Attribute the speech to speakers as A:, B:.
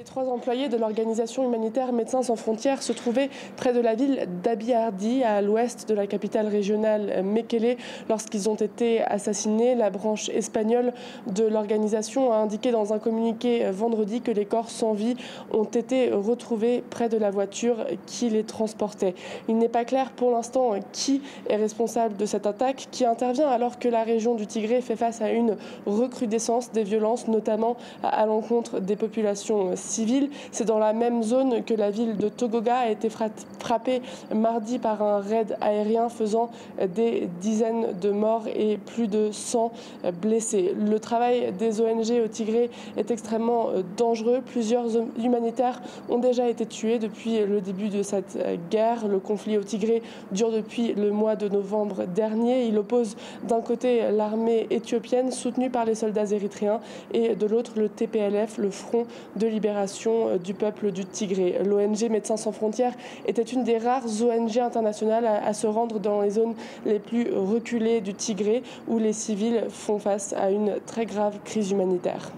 A: Les 3 employés de l'organisation humanitaire Médecins sans frontières se trouvaient près de la ville d'Abi Ardi, à l'ouest de la capitale régionale Mekele, lorsqu'ils ont été assassinés. La branche espagnole de l'organisation a indiqué dans un communiqué vendredi que les corps sans vie ont été retrouvés près de la voiture qui les transportait. Il n'est pas clair pour l'instant qui est responsable de cette attaque, qui intervient alors que la région du Tigré fait face à une recrudescence des violences, notamment à l'encontre des populations civiles. C'est dans la même zone que la ville de Togoga a été frappée mardi par un raid aérien faisant des dizaines de morts et plus de 100 blessés. Le travail des ONG au Tigré est extrêmement dangereux. Plusieurs humanitaires ont déjà été tués depuis le début de cette guerre. Le conflit au Tigré dure depuis le mois de novembre dernier. Il oppose d'un côté l'armée éthiopienne soutenue par les soldats érythréens et de l'autre le TPLF, le Front de libération du peuple du Tigré. L'ONG Médecins sans frontières était une des rares ONG internationales à se rendre dans les zones les plus reculées du Tigré où les civils font face à une très grave crise humanitaire.